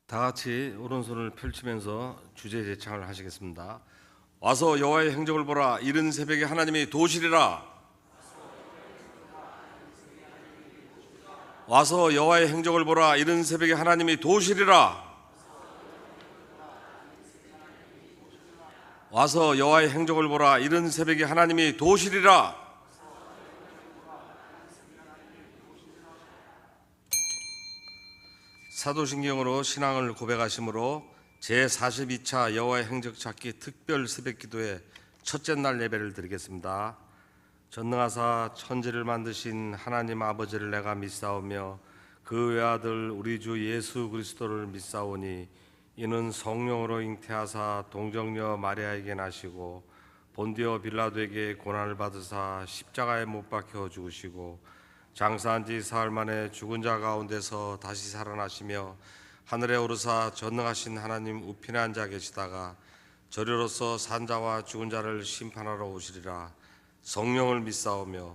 다 같이 오른손을 펼치면서 주제 제창을 하시겠습니다. 와서 여호와의 행적을 보라. 이른 새벽에 하나님이 도우시리라. 와서 여호와의 행적을 보라. 이른 새벽에 하나님이 도우시리라. 와서 여호와의 행적을 보라. 이른 새벽에 하나님이 도우시리라. 사도신경으로 신앙을 고백하심으로 제42차 여호와의 행적 찾기 특별 새벽기도의 첫째 날 예배를 드리겠습니다. 전능하사 천지를 만드신 하나님 아버지를 내가 믿사오며 그 외아들 우리 주 예수 그리스도를 믿사오니 이는 성령으로 잉태하사 동정녀 마리아에게 나시고 본디오 빌라도에게 고난을 받으사 십자가에 못 박혀 죽으시고 장사한 지 사흘 만에 죽은 자 가운데서 다시 살아나시며 하늘에 오르사 전능하신 하나님 우편에 앉아 계시다가 저리로서 산자와 죽은 자를 심판하러 오시리라. 성령을 믿사오며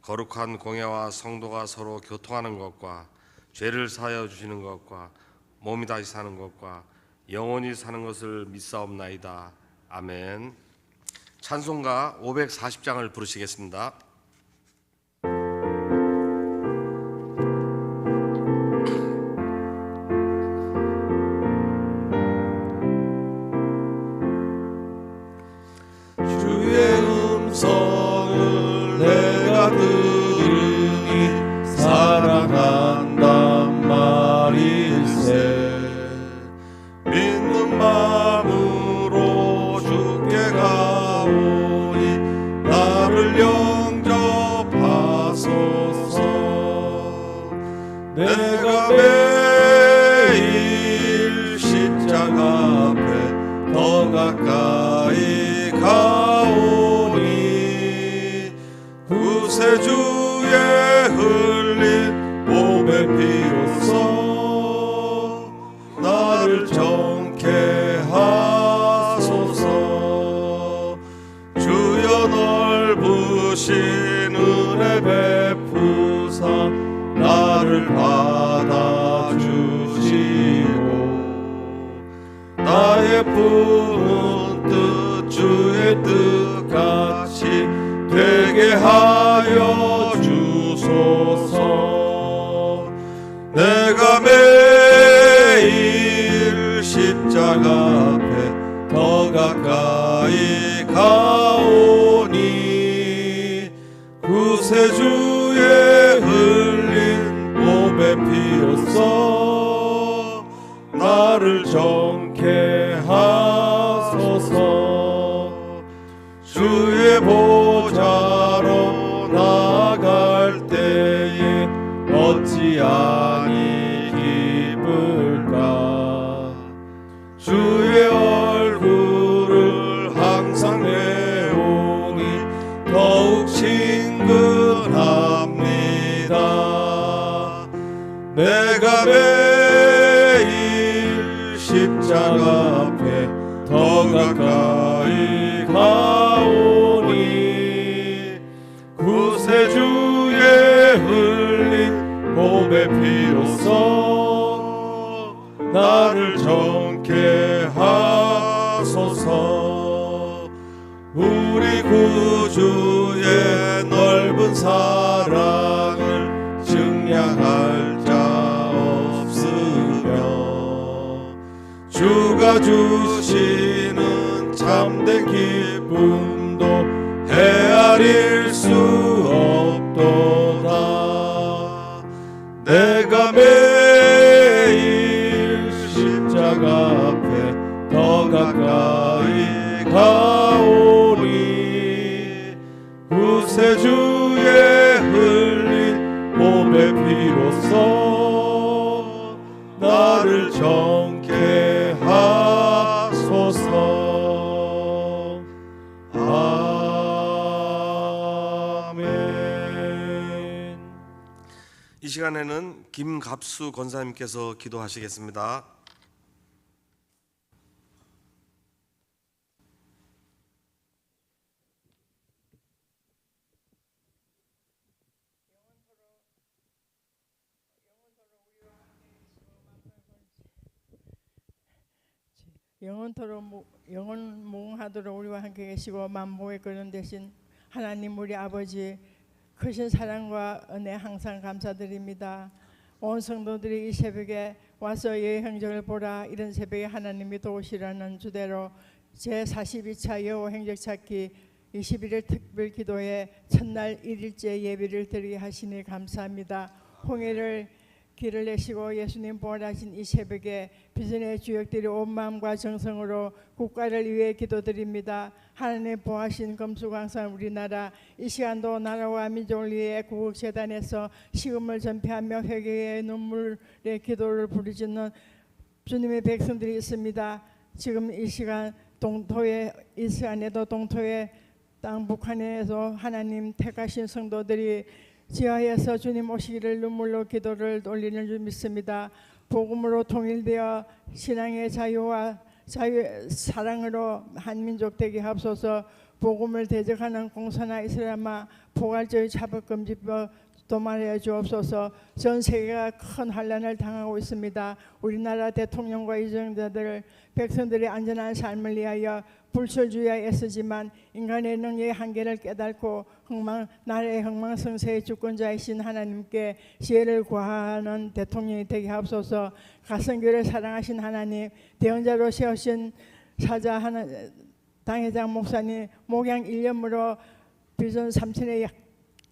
거룩한 공예와 성도가 서로 교통하는 것과 죄를 사하여 주시는 것과 몸이 다시 사는 것과 영원히 사는 것을 믿사옵나이다. 아멘. 찬송가 540장을 부르시겠습니다. 들으니 사랑한단 말일세. 믿는 마음으로 주께 가오니 나를 영접하소서. 내가 매일 십자가 앞에 더 가까이 가오니 구세주의 흘린 몸의 피로써 나를 정케 하소서. 주여 넓으신 은혜 베푸사 나를 받아주시고 나의 품은 뜻 주의 뜻같이 되게 하여 주소서. 내가 매일 십자가 앞에 더 가까이 가오니 구세주의 흘린 몸의 피로써 나를 정케 하소서. 주의 보좌로 나갈 때에 어찌하니 기쁠까. 주의 얼굴을 항상 내오니 더욱 친근합니다. 내가 매일 십자가 앞에 더 가까이 가오니 구세주의 흘린 몸의 피로써 나를 정케 하소서. 우리 구주의 넓은 사랑을 증량할 자 없으며 주가 주시는 참된 기쁨도 헤아릴 수 없도다. 내가 매일 십자가 앞에 더 가까이 가오니 구세주의 흘린 몸의 피로써 나를 정케 하소서. 아멘. 이 시간에는 김갑수 권사님께서 기도하시겠습니다. 영원 무궁하도록 우리와 함께 계시고 만복의 근원 되신 하나님 우리 아버지 크신 사랑과 은혜 항상 감사드립니다. 온 성도들이 이 새벽에 와서 예의 행적을 보라, 이런 새벽에 하나님이 도우시라는 주대로 제42차 여호 행적 찾기 21일 특별 기도회 첫날 1일째 예배를 드리게 하시니 감사합니다. 홍해를 길을 내시고 예수님 부활하신 이 새벽에 비전의 주역들이 온 마음과 정성으로 국가를 위해 기도드립니다. 하나님 부활하신 금수강산 우리나라 이 시간도 나라와 민족을 위해 구국재단에서 시금을 전폐하며 회개의 눈물의 기도를 부르짖는 주님의 백성들이 있습니다. 지금 이 시간 동토에 이 시간에도 동토의 땅 북한에서 하나님 택하신 성도들이 지하에서 주님 오시기를 눈물로 기도를 올리는 줄 믿습니다. 복음으로 통일되어 신앙의 자유와 사랑으로 한민족 되게 하옵소서. 복음을 대적하는 공산화 이슬람화 포괄적인 차별금지법 도말해 주옵소서. 전 세계가 큰 환란을 당하고 있습니다. 우리나라 대통령과 이정자들 백성들의 안전한 삶을 위하여 불철주의에 애쓰지만 인간의 능력의 한계를 깨닫고 나라의 흥망성쇠의 주권자이신 하나님께 지혜를 구하는 대통령이 되게 하옵소서. 가성교를 사랑하신 하나님, 대언자로 세우신 사자 당회장 목사님 목양 1년으로 비전 3천의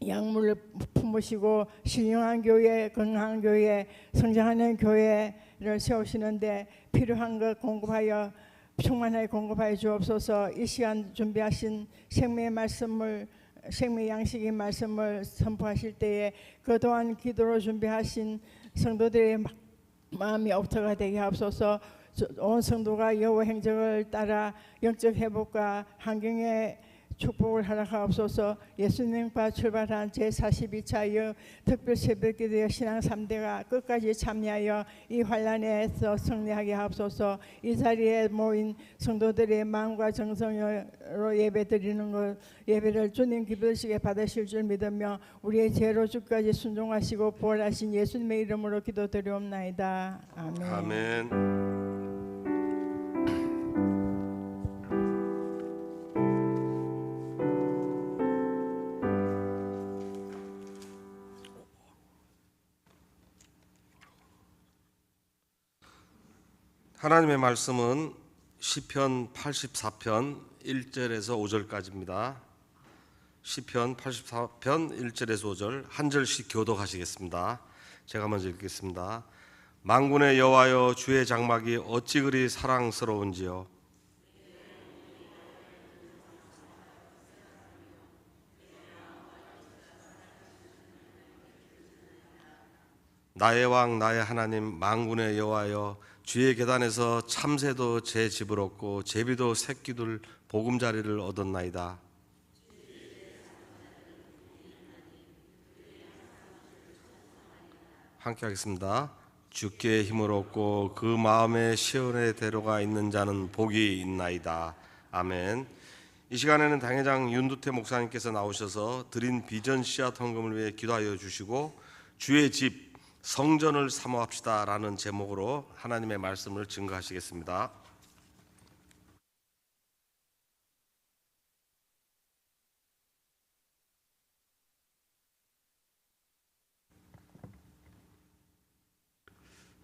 약물을 품으시고 신령한 교회, 건강한 교회, 성장하는 교회를 세우시는데 필요한 것 공급하여 충만하게 공급하여 주옵소서. 이 시간 준비하신 생명의 말씀을 생명의 양식의 말씀을 선포하실 때에 그동안 기도로 준비하신 성도들의 마음이 옥토가 되게 하옵소서. 온 성도가 여호와 행적을 따라 영적 회복과 환경의 축복을 허락하옵소서. 예수님과 출발한 제42차 특별 새벽기도의 신앙 3대가 끝까지 참여하여 이 환란에서 승리하게 하옵소서. 이 자리에 모인 성도들의 마음과 정성으로 예배드리는 것, 예배를 주님 기쁘시게 받으실 줄 믿으며 우리의 죄로 주까지 순종하시고 부활하신 예수님의 이름으로 기도드리옵나이다. 아멘. 아멘. 하나님의 말씀은 시편 84편 1절에서 5절까지입니다. 시편 84편 1절에서 5절 한 절씩 교독하시겠습니다. 제가 먼저 읽겠습니다. 만군의 여호와여, 주의 장막이 어찌 그리 사랑스러운지요. 나의 왕 나의 하나님 만군의 여호와여, 주의 계단에서 참새도 제 집을 얻고 제비도 새끼들 보금자리를 얻었나이다. 함께 하겠습니다. 주께 힘을 얻고 그 마음에 시온의 대로가 있는 자는 복이 있나이다. 아멘. 이 시간에는 당회장 윤두태 목사님께서 나오셔서 드린 비전 씨앗 헌금을 위해 기도하여 주시고 주의 집 성전을 사모합시다 라는 제목으로 하나님의 말씀을 증거하시겠습니다.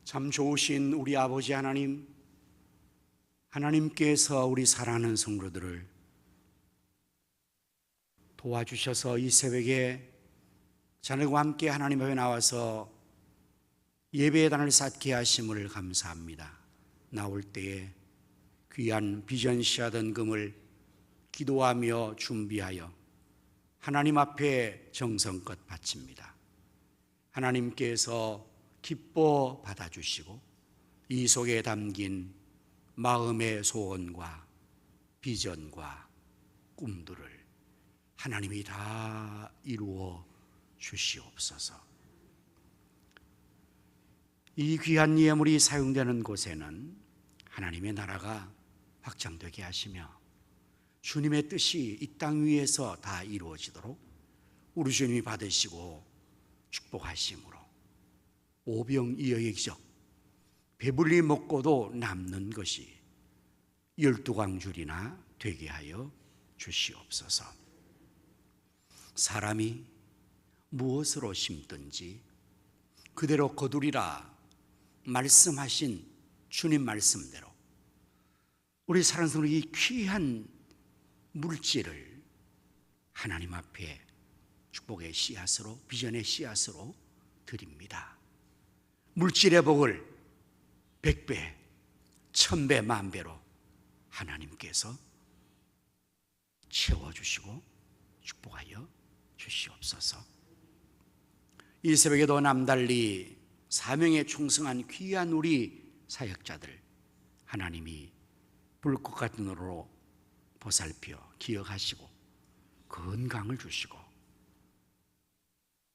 참 좋으신 우리 아버지 하나님, 하나님께서 우리 사랑하는 성도들을 도와주셔서 이 새벽에 자녀과 함께 하나님 앞에 나와서 예배의 단을 쌓게 하심을 감사합니다. 나올 때에 귀한 비전 씨앗 헌금을 기도하며 준비하여 하나님 앞에 정성껏 바칩니다. 하나님께서 기뻐 받아주시고 이 속에 담긴 마음의 소원과 비전과 꿈들을 하나님이 다 이루어 주시옵소서. 이 귀한 예물이 사용되는 곳에는 하나님의 나라가 확장되게 하시며 주님의 뜻이 이 땅 위에서 다 이루어지도록 우리 주님이 받으시고 축복하심으로 오병이어의 기적, 배불리 먹고도 남는 것이 12광줄이나 되게 하여 주시옵소서. 사람이 무엇으로 심든지 그대로 거두리라 말씀하신 주님 말씀대로 우리 사랑하는 성도 이 귀한 물질을 하나님 앞에 축복의 씨앗으로, 비전의 씨앗으로 드립니다. 물질의 복을 100배, 1000배, 만배로 하나님께서 채워주시고 축복하여 주시옵소서. 이 새벽에도 남달리 사명에 충성한 귀한 우리 사역자들 하나님이 불꽃 같은 눈으로 보살펴 기억하시고 건강을 주시고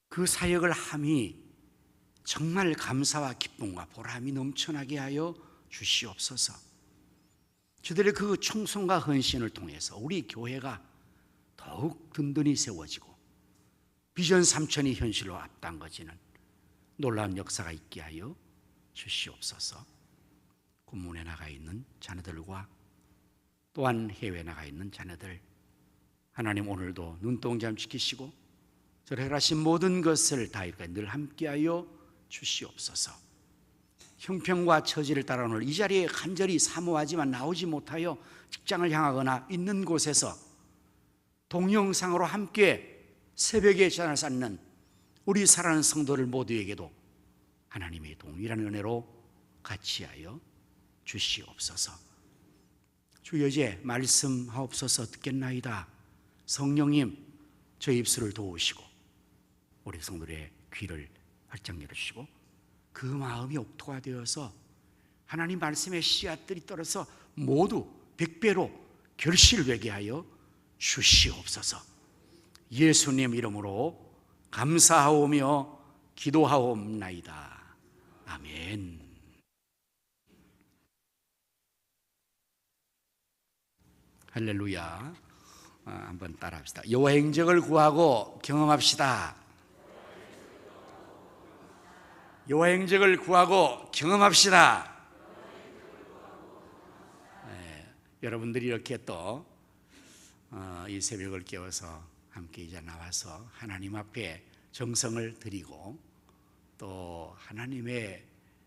그 사역을 함이 정말 감사와 기쁨과 보람이 넘쳐나게 하여 주시옵소서. 저들의 그 충성과 헌신을 통해서 우리 교회가 더욱 든든히 세워지고 비전 3000이 현실로 앞당겨지는 놀라운 역사가 있게 하여 주시옵소서. 군문에 나가 있는 자녀들과 또한 해외에 나가 있는 자녀들 하나님 오늘도 눈동자 지키시고 저를 행하신 모든 것을 다 이렇게 늘 함께하여 주시옵소서. 형편과 처지를 따라 오늘 이 자리에 간절히 사모하지만 나오지 못하여 직장을 향하거나 있는 곳에서 동영상으로 함께 새벽에 전을 쌓는 우리 사랑하는 성도들 모두에게도 하나님의 동일한 은혜로 같이 하여 주시옵소서. 주 여제 말씀하옵소서 듣겠나이다. 성령님 저 입술을 도우시고 우리 성도들의 귀를 활짝 열어주시고 그 마음이 옥토가 되어서 하나님 말씀의 씨앗들이 떨어서 모두 100배로 결실되게 하여 주시옵소서. 예수님 이름으로 감사하오며 기도하옵나이다. 아멘. 할렐루야. 한번 따라합시다. 여호와 행적을 구하고 경험합시다. 여호와 행적을 구하고 경험합시다. 네, 여러분들이 이렇게 또 이 새벽을 깨워서 함께 이제 나와서 하나님 앞에 정성을 드리고 또 하나님의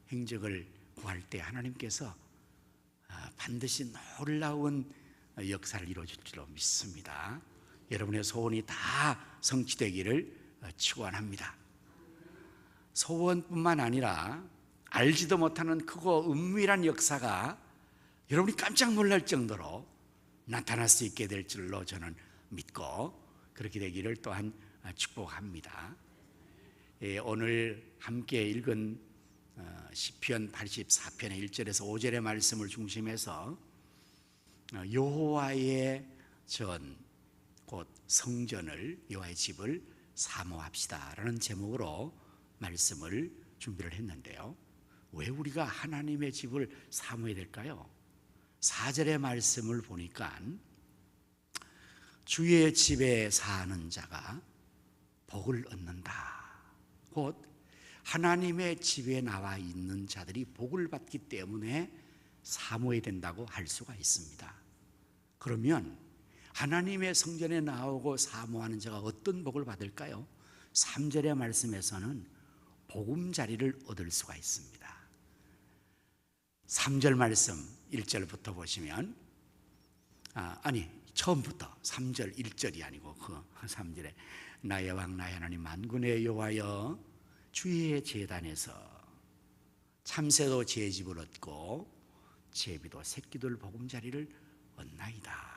행적을 구할 때 하나님께서 반드시 놀라운 역사를 이루어질 줄로 믿습니다. 여러분의 소원이 다 성취되기를 축원합니다. 소원뿐만 아니라 알지도 못하는 크고 은밀한 역사가 여러분이 깜짝 놀랄 정도로 나타날 수 있게 될 줄로 저는 믿고 그렇게 되기를 또한 축복합니다. 오늘 함께 읽은 시편 84편의 1절에서 5절의 말씀을 중심해서 여호와의 전, 곧 성전을, 여호와의 집을 사모합시다라는 제목으로 말씀을 준비를 했는데요. 왜 우리가 하나님의 집을 사모해야 될까요? 4절의 말씀을 보니까 주의 집에 사는 자가 복을 얻는다. 곧 하나님의 집에 나와 있는 자들이 복을 받기 때문에 사모해야 된다고 할 수가 있습니다. 그러면 하나님의 성전에 나오고 사모하는 자가 어떤 복을 받을까요? 3절의 말씀에서는 보금자리를 얻을 수가 있습니다. 3절 말씀 1절부터 보시면 처음부터 3절 1절이 아니고 그 3절에 나의 왕 나의 하나님 만군의 여호와여 주의 제단에서 참새도 제 집을 얻고 제비도 새끼들 보금자리를 얻나이다.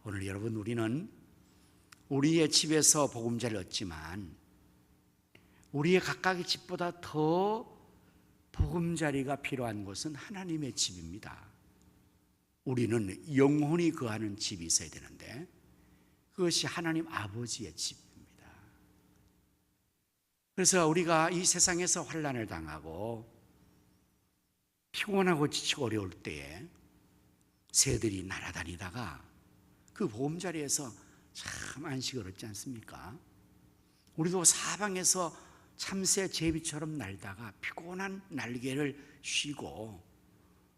오늘 여러분 우리는 우리의 집에서 보금자리를 얻지만 우리의 각각의 집보다 더 보금자리가 필요한 곳은 하나님의 집입니다. 우리는 영혼이 거하는 집이 있어야 되는데 그것이 하나님 아버지의 집입니다. 그래서 우리가 이 세상에서 환난을 당하고 피곤하고 지치고 어려울 때에 새들이 날아다니다가 그 보금자리에서 참 안식을 얻지 않습니까? 우리도 사방에서 참새 제비처럼 날다가 피곤한 날개를 쉬고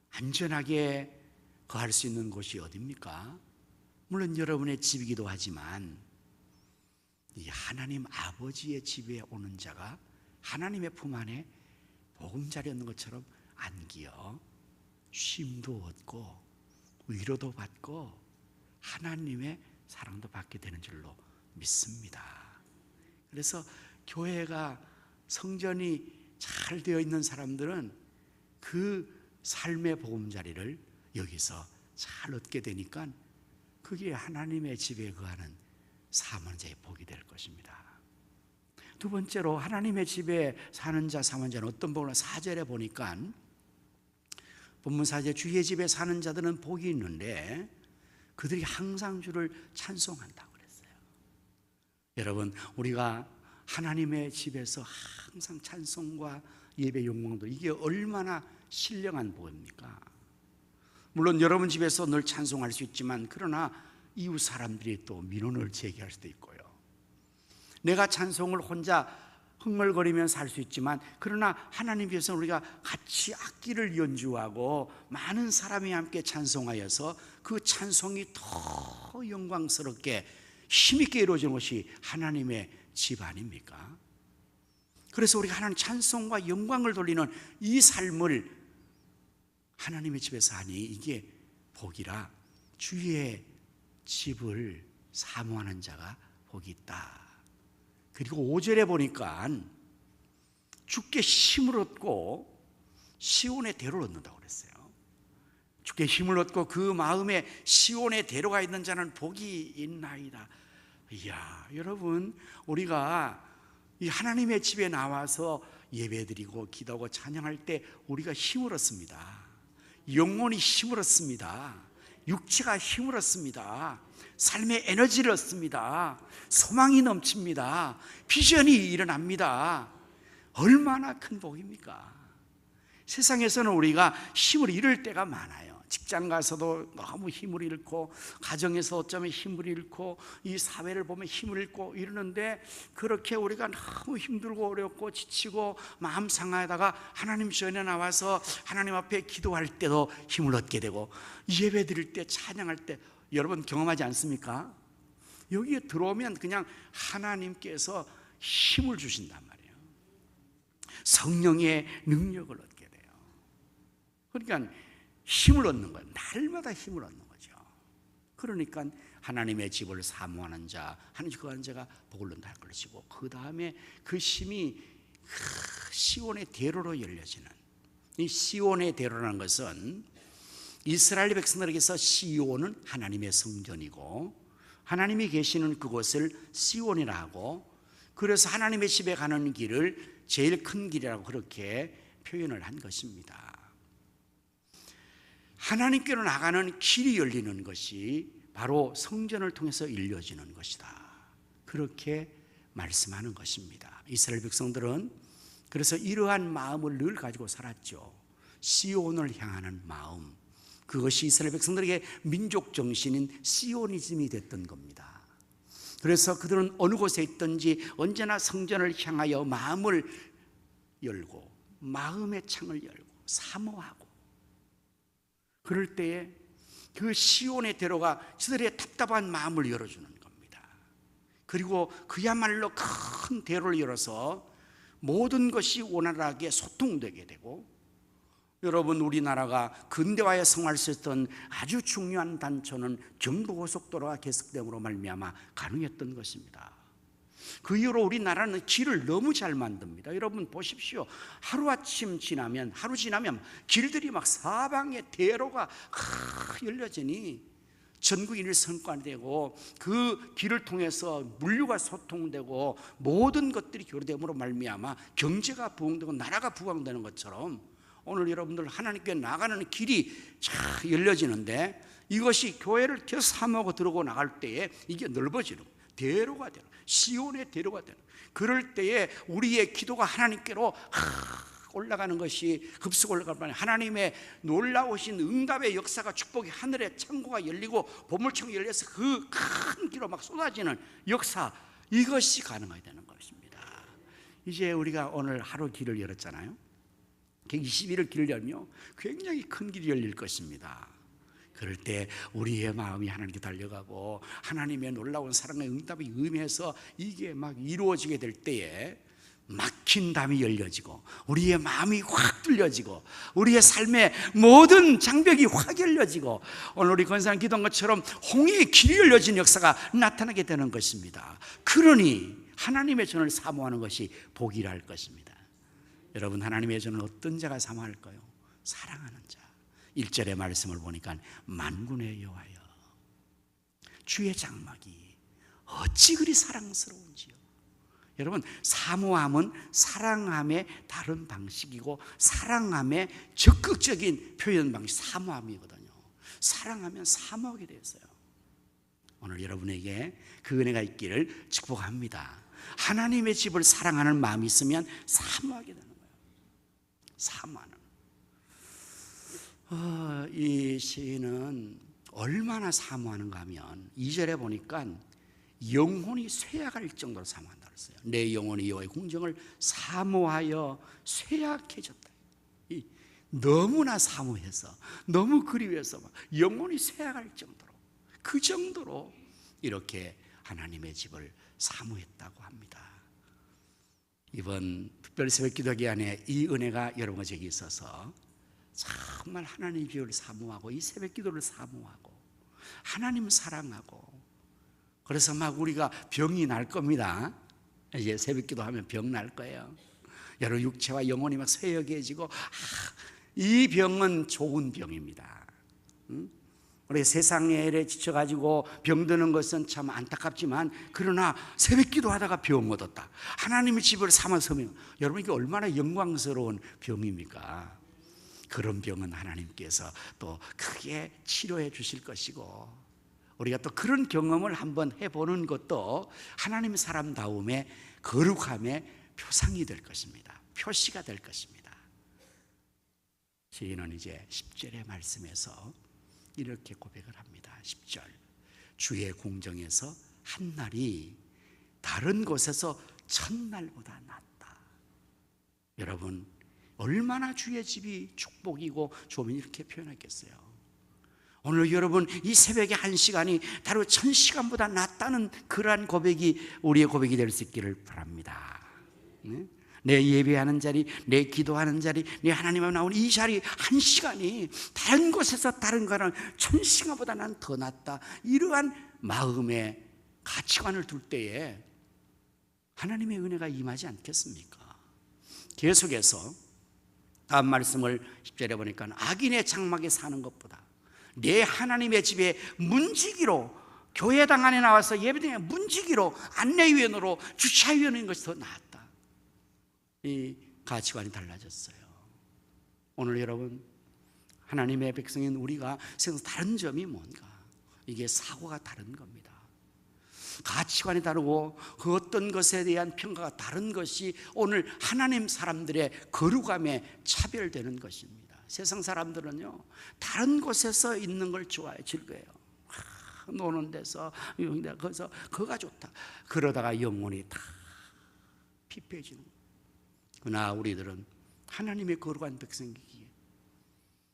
안전하게 거할 수 있는 곳이 어디입니까? 물론 여러분의 집이기도 하지만 이 하나님 아버지의 집에 오는 자가 하나님의 품 안에 보금자리 얻는 것처럼 안기어 쉼도 얻고 위로도 받고 하나님의 사랑도 받게 되는 줄로 믿습니다. 그래서 교회가 성전이 잘 되어 있는 사람들은 그 삶의 보금자리를 여기서 잘 얻게 되니까 그게 하나님의 집에 거하는 사모자의 복이 될 것입니다. 두 번째로 하나님의 집에 사는 자 사모자는 어떤 복을 4절에 보니까 본문 4절 주의 집에 사는 자들은 복이 있는데 그들이 항상 주를 찬송한다고 그랬어요. 여러분, 우리가 하나님의 집에서 항상 찬송과 예배 영광도 이게 얼마나 신령한 복입니까? 물론 여러분 집에서 늘 찬송할 수 있지만 그러나 이웃 사람들이 또 민원을 제기할 수도 있고요. 내가 찬송을 혼자 흥얼거리면서 할 수 있지만 그러나 하나님 앞에서 우리가 같이 악기를 연주하고 많은 사람이 함께 찬송하여서 그 찬송이 더 영광스럽게 힘있게 이루어지는 것이 하나님의 집 아닙니까? 그래서 우리가 하나님 찬송과 영광을 돌리는 이 삶을 하나님의 집에서 하니 이게 복이라 주의 집을 사모하는 자가 복이 있다. 그리고 5절에 보니까 주께 힘을 얻고 시온의 대로를 얻는다고 그랬어요. 주께 힘을 얻고 그 마음에 시온의 대로가 있는 자는 복이 있나이다. 이야, 여러분, 우리가 이 하나님의 집에 나와서 예배드리고 기도하고 찬양할 때 우리가 힘을 얻습니다. 영혼이 힘을 얻습니다. 육체가 힘을 얻습니다. 삶의 에너지를 얻습니다. 소망이 넘칩니다. 비전이 일어납니다. 얼마나 큰 복입니까? 세상에서는 우리가 힘을 잃을 때가 많아요. 직장 가서도 너무 힘을 잃고 가정에서 어쩌면 힘을 잃고 이 사회를 보면 힘을 잃고 이러는데 그렇게 우리가 너무 힘들고 어렵고 지치고 마음 상하다가 하나님 전에 나와서 하나님 앞에 기도할 때도 힘을 얻게 되고 예배 드릴 때 찬양할 때 여러분 경험하지 않습니까? 여기에 들어오면 그냥 하나님께서 힘을 주신단 말이에요. 성령의 능력을 얻게 돼요. 그러니까 힘을 얻는 거예요. 날마다 힘을 얻는 거죠. 그러니까 하나님의 집을 사모하는 자, 하나님 거하는 자가 복을 얻는다 할 것이고 그 다음에 그 힘이 시온의 대로로 열려지는 이 시온의 대로라는 것은 이스라엘 백성들에게서 시온은 하나님의 성전이고 하나님이 계시는 그곳을 시온이라 하고 그래서 하나님의 집에 가는 길을 제일 큰 길이라고 그렇게 표현을 한 것입니다. 하나님께로 나가는 길이 열리는 것이 바로 성전을 통해서 이루어지는 것이다. 그렇게 말씀하는 것입니다. 이스라엘 백성들은 그래서 이러한 마음을 늘 가지고 살았죠. 시온을 향하는 마음, 그것이 이스라엘 백성들에게 민족 정신인 시오니즘이 됐던 겁니다. 그래서 그들은 어느 곳에 있든지 언제나 성전을 향하여 마음을 열고 마음의 창을 열고 사모하고 그럴 때에 그 시온의 대로가 그들의 답답한 마음을 열어주는 겁니다. 그리고 그야말로 큰 대로를 열어서 모든 것이 원활하게 소통되게 되고 여러분 우리나라가 근대화에 성공할 수 있었던 아주 중요한 단초는 경부고속도로가 개석됨으로 말미암아 가능했던 것입니다. 그 이후로 우리나라는 길을 너무 잘 만듭니다. 여러분 보십시오. 하루 지나면 길들이 막 사방에 대로가 열려지니 전국인이 성과되고 그 길을 통해서 물류가 소통되고 모든 것들이 교류됨으로 말미암아 경제가 부흥되고 나라가 부강되는 것처럼 오늘 여러분들 하나님께 나가는 길이 쫙 열려지는데 이것이 교회를 계속 사모하고 들어오고 나갈 때에 이게 넓어지는 거예요. 대로가 되는 시온의 대로가 되는 그럴 때에 우리의 기도가 하나님께로 올라가는 것이 급속 올라가면 하나님의 놀라우신 응답의 역사가 축복이 하늘의 창고가 열리고 보물창이 열려서 그 큰 길로 막 쏟아지는 역사 이것이 가능하게 되는 것입니다. 이제 우리가 오늘 하루 길을 열었잖아요. 21일 길을 열며 굉장히 큰 길이 열릴 것입니다. 그럴 때 우리의 마음이 하나님께 달려가고 하나님의 놀라운 사랑의 응답이 임해서 이게 막 이루어지게 될 때에 막힌 담이 열려지고 우리의 마음이 확 뚫려지고 우리의 삶의 모든 장벽이 확 열려지고 오늘 우리 권사님 기도한 것처럼 홍해의 길이 열려진 역사가 나타나게 되는 것입니다. 그러니 하나님의 전을 사모하는 것이 복이라 할 것입니다. 여러분, 하나님의 전을 어떤 자가 사모할까요? 사랑하는 자. 1절의 말씀을 보니까 만군의 여호와여 주의 장막이 어찌 그리 사랑스러운지요. 여러분, 사모함은 사랑함의 다른 방식이고 사랑함의 적극적인 표현 방식, 사모함이거든요. 사랑하면 사모하게 되었어요. 오늘 여러분에게 그 은혜가 있기를 축복합니다. 하나님의 집을 사랑하는 마음이 있으면 사모하게 되는 거예요. 사모하는. 이 시인은 얼마나 사모하는가 하면 2절에 보니까 영혼이 쇠약할 정도로 사모한다 그랬어요. 내 영혼이 여호와의 궁정을 사모하여 쇠약해졌다. 너무나 사모해서 너무 그리워서 영혼이 쇠약할 정도로, 그 정도로 이렇게 하나님의 집을 사모했다고 합니다. 이번 특별 새벽 기도 기간에 이 은혜가 여러분과 제게 있어서 정말 하나님의 집을 사모하고 이 새벽 기도를 사모하고 하나님을 사랑하고, 그래서 막 우리가 병이 날 겁니다. 이제 새벽 기도하면 병 날 거예요. 여러분, 육체와 영혼이 막 쇠약해지고, 이 병은 좋은 병입니다. 우리 세상의 일에 지쳐가지고 병드는 것은 참 안타깝지만, 그러나 새벽 기도하다가 병 얻었다, 하나님의 집을 삼아서면 여러분, 이게 얼마나 영광스러운 병입니까? 그런 병은 하나님께서 또 크게 치료해 주실 것이고, 우리가 또 그런 경험을 한번 해보는 것도 하나님의 사람다움의 거룩함의 표상이 될 것입니다. 표시가 될 것입니다. 시인은 이제 10절의 말씀에서 이렇게 고백을 합니다. 10절, 주의 궁정에서 한 날이 다른 곳에서 첫날보다 낫다. 여러분, 얼마나 주의 집이 축복이고 좋으면 이렇게 표현했겠어요. 오늘 여러분, 이 새벽의 한 시간이 다른 1000시간보다 낫다는 그러한 고백이 우리의 고백이 될 수 있기를 바랍니다. 내 예배하는 자리, 내 기도하는 자리, 내 하나님 앞에 나오는 이 자리 한 시간이 다른 곳에서 다른 거랑 1000시간보다 난 더 낫다, 이러한 마음의 가치관을 둘 때에 하나님의 은혜가 임하지 않겠습니까? 계속해서 다음 말씀을 10절에 보니까 악인의 장막에 사는 것보다 내 하나님의 집에 문지기로, 교회당 안에 나와서 예배당에 문지기로, 안내위원으로, 주차위원인 것이 더 낫다. 이 가치관이 달라졌어요. 오늘 여러분, 하나님의 백성인 우리가 세상에서 다른 점이 뭔가? 이게 사고가 다른 겁니다. 가치관이 다르고 그 어떤 것에 대한 평가가 다른 것이 오늘 하나님 사람들의 거룩함에 차별되는 것입니다. 세상 사람들은요, 다른 곳에서 있는 걸 좋아해, 즐겨요. 노는 데서, 거기서 그가 좋다. 그러다가 영혼이 다 피폐해지는 거예요. 그러나 우리들은 하나님의 거룩한 백성이기에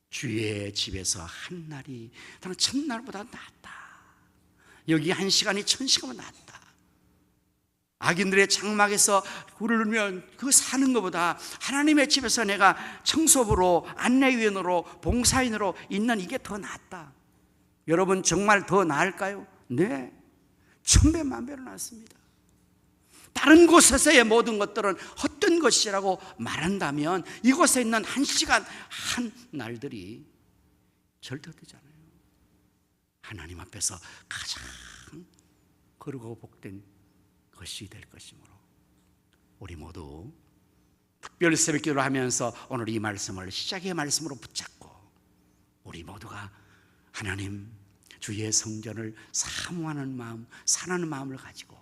주의 집에서 한 날이 다른 첫날보다 낫다. 여기 한 시간이 1000시간보다 낫다. 악인들의 장막에서 구르면 그 사는 것보다 하나님의 집에서 내가 청소부로, 안내위원으로, 봉사인으로 있는 이게 더 낫다. 여러분, 정말 더 나을까요? 네, 1000배 만배로 낫습니다. 다른 곳에서의 모든 것들은 헛된 것이라고 말한다면 이곳에 있는 한 시간, 한 날들이 절대 헛되지 않아요. 하나님 앞에서 가장 거룩하고 복된 것이 될 것이므로 우리 모두 특별 새벽 기도를 하면서 오늘 이 말씀을 시작의 말씀으로 붙잡고 우리 모두가 하나님 주의 성전을 사모하는 마음, 사랑하는 마음을 가지고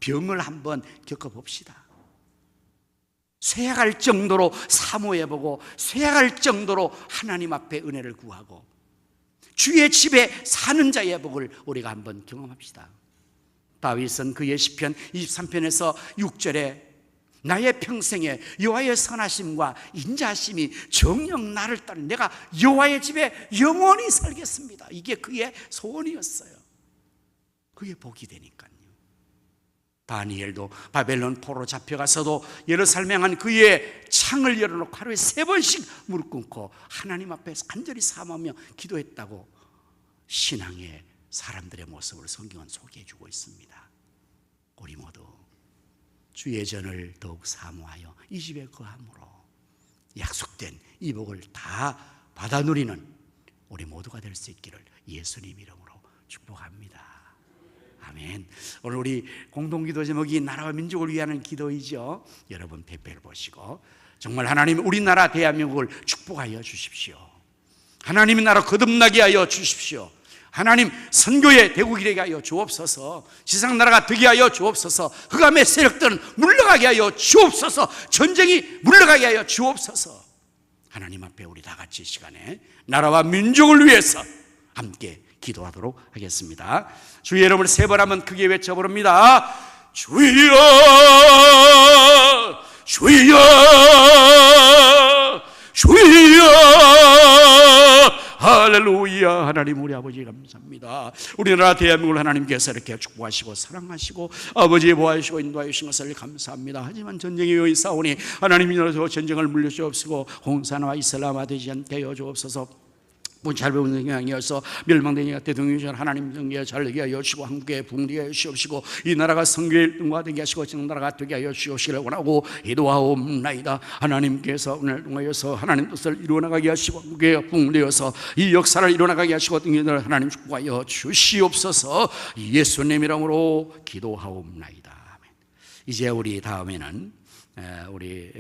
병을 한번 겪어봅시다. 쇠약할 정도로 사모해보고 쇠약할 정도로 하나님 앞에 은혜를 구하고 주의 집에 사는 자의 복을 우리가 한번 경험합시다. 다윗은 그의 시편 23편에서 6절에 나의 평생에 여호와의 선하심과 인자하심이 정녕 나를 따르 내가 여호와의 집에 영원히 살겠습니다. 이게 그의 소원이었어요. 그게 복이 되니까요. 다니엘도 바벨론 포로 잡혀가서도 예루살렘에 향한 그의 창을 열어놓고 하루에 3번씩 무릎 꿇고 하나님 앞에 간절히 사모하며 기도했다고 신앙의 사람들의 모습을 성경은 소개해주고 있습니다. 우리 모두 주의 전을 더욱 사모하여 이 집에 거함으로 약속된 이 복을 다 받아 누리는 우리 모두가 될 수 있기를 예수님 이름으로 축복합니다. 아멘. 오늘 우리 공동기도 제목이 나라와 민족을 위하는 기도이죠. 여러분 페이퍼를 보시고 정말 하나님 우리나라 대한민국을 축복하여 주십시오. 하나님의 나라 거듭나게 하여 주십시오. 하나님 선교의 대국이 되게 하여 주옵소서. 지상나라가 되게 하여 주옵소서. 흑암의 세력들은 물러가게 하여 주옵소서. 전쟁이 물러가게 하여 주옵소서. 하나님 앞에 우리 다 같이 이 시간에 나라와 민족을 위해서 함께 기도하도록 하겠습니다. 주의 이름을 3번 하면 크게 외쳐부릅니다. 주여 주여 주여 할렐루야. 하나님 우리 아버지 감사합니다. 우리나라 대한민국을 하나님께서 이렇게 축복하시고 사랑하시고 아버지 보호하시고 인도하신 것을 감사합니다. 하지만 전쟁이 여기 싸우니 하나님이 전쟁을 물려주옵시고 홍사나와 이슬람화 되지 않게 하여 주옵소서. 잘 배우는 경향이어서 멸망된 대통령이신 하나님 정리에 잘되게 하여 주시고 한국에 붕되게 하여 주시옵시고 이 나라가 선교의 등과 되게 하시고 정나라가 되게 하여 주시기를 원하고 기도하옵나이다. 하나님께서 오늘 통하여서 하나님 뜻을 이루어나가게 하시고 한국에 붕되어서 이 역사를 이루어나가게 하시고 등에들 하나님 축복하여 주시옵소서. 예수님 이름으로 기도하옵나이다. 아멘. 이제 우리 다음에는 우리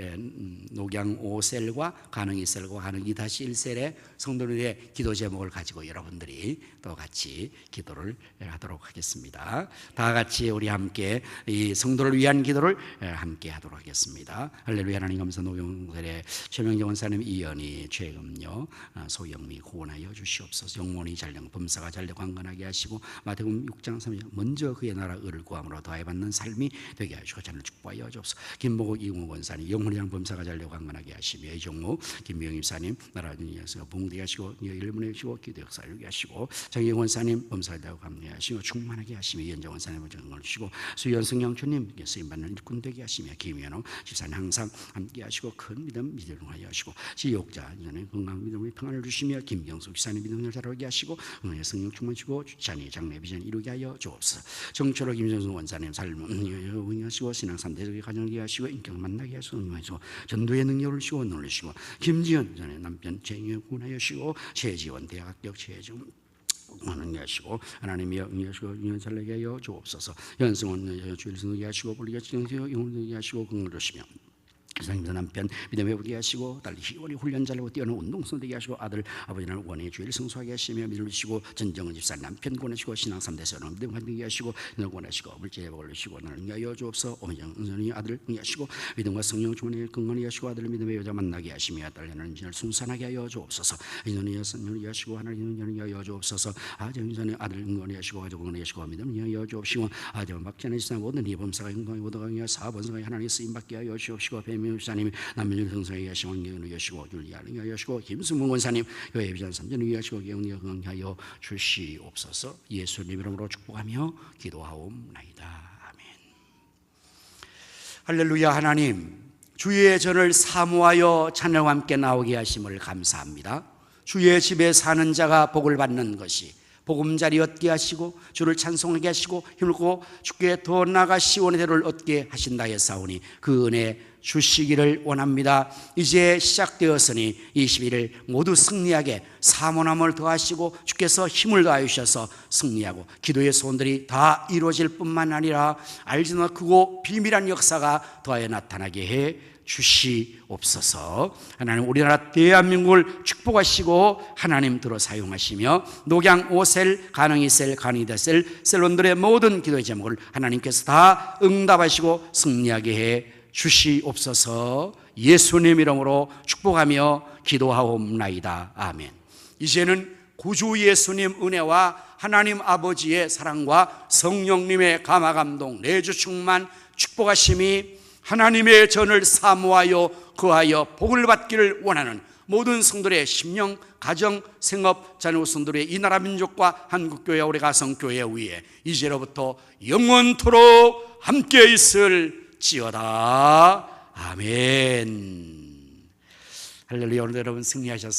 녹양 5셀과 가능 2셀과 가능 2-1셀의 성도들의 기도 제목을 가지고 여러분들이 또 같이 기도를 하도록 하겠습니다. 다 같이 우리 함께 이 성도를 위한 기도를 함께 하도록 하겠습니다. 할렐루야. 하나님 감사. 녹양셀의 최명정 원사님, 이연희, 최금요, 소영미 구원하여 주시옵소서. 영혼이 잘되고 범사가 잘되고 강건하게 하시고 마태복음 6장 3절 먼저 그의 나라 의를 구함으로 더하여 받는 삶이 되게 하시고 저를 축복하여 주옵소서. 김보국 이웅호 원사님 영혼이랑 범사가 잘되고 강건하게 하시며 이종무 김미영 입사님 나라를 위해서 봉되게 하시고 일문에 하시고 기도 역사를 위해 하시고 장영 원사님 범사가 되고 강건하게 하시고 충만하게 하시며 이현정 원사님을 정을 주시고 수연 승영주님 쓰임받는 일꾼 되게 하시며 김현호 집사님 항상 함께 하시고 큰 믿음 믿음하여 하시고 지옥자 이전에 건강 믿음의 평안을 주시며 김경수 집사님 믿음을 자라게 하시고 은혜의 성령 충만하시고 주찬이 장래 비전 이루게 하여 주옵소서. 정초로 김정수 원사님 삶을 응하시고 신앙 3대적인 가정을 하시고 인격을 만나게 하시고 응하시고 전도의 능력을 주시고 놀리시고 김지연 전에 남편 재영을 구원하여 주시고 최지원 대학 합격 최지원 응하시고 하나님이여 응하시고 응연 살게 하여 주옵소서. 연승원 주일 승하게 하시고 불리가 진행하여 영혼을 하시고 긍휼을 주시며 기사님도 남편 믿음에 오게 하시고 딸 희원이 훈련 잘하고 뛰어난 운동성 되게 하시고 아들 아버지는 원의 주의를 성수하게 하시며 믿음을 주시고 전정은 집사 남편 권하시고 신앙 3대서는 믿음 환등하게 하시고 너를 권하시고 물질의 복을 주시고 나를 응하여 주옵소서. 어머니는 은선이 아들 응하시고 믿음과 성령 충만히 건강히 하시고 아들 믿음의 여자 만나게 하시며 딸내는 인을 순산하게 하여 주옵소서. 인선이 여선을 하시고 하나님 인연을 하여 주옵소서. 아들 인선이 아들 응원히 하시고 아들 응원히 하시고 믿음을 하여 주옵시고 아들 막자는 이상 모든 이 범사가 건강히 오더강히 사번성하게 하나님 쓰임받게 하여 주옵시고 목사님 남편을 성성하게 하시고 환경을 위하시고 윤리하는 게 하시고 김승문 원사님 여의 비전 3전을 위하시고 경리가 건강하여 주시옵소서. 예수님 이름으로 축복하며 기도하옵나이다. 아멘. 할렐루야. 하나님 주의 전을 사모하여 찬양과 함께 나오게 하심을 감사합니다. 주의 집에 사는 자가 복을 받는 것이 보금자리 얻게 하시고 주를 찬송하게 하시고 힘을 얻고 주께 더 나아가 시온의 대로를 얻게 하신다 했사오니 그 은혜 주시기를 원합니다. 이제 시작되었으니 21일 모두 승리하게 사모함을 더하시고 주께서 힘을 더하여 주셔서 승리하고 기도의 소원들이 다 이루어질 뿐만 아니라 알지나 크고 비밀한 역사가 더하여 나타나게 해 주시옵소서. 하나님 우리나라 대한민국을 축복하시고 하나님 들어 사용하시며 녹양 5셀 가능 2셀 가능 2셀 셀론들의 모든 기도의 제목을 하나님께서 다 응답하시고 승리하게 해 주시옵소서. 예수님 이름으로 축복하며 기도하옵나이다. 아멘. 이제는 구주 예수님 은혜와 하나님 아버지의 사랑과 성령님의 감화 감동 내주 충만 축복하심이 하나님의 전을 사모하여 거하여 복을 받기를 원하는 모든 성도의 심령, 가정, 생업, 자녀 성도의 이 나라 민족과 한국교회 우리 가성교회 위에 이제로부터 영원토록 함께 있을지어다. 아멘. 할렐루야. 오늘 여러분 승리하셨습니다.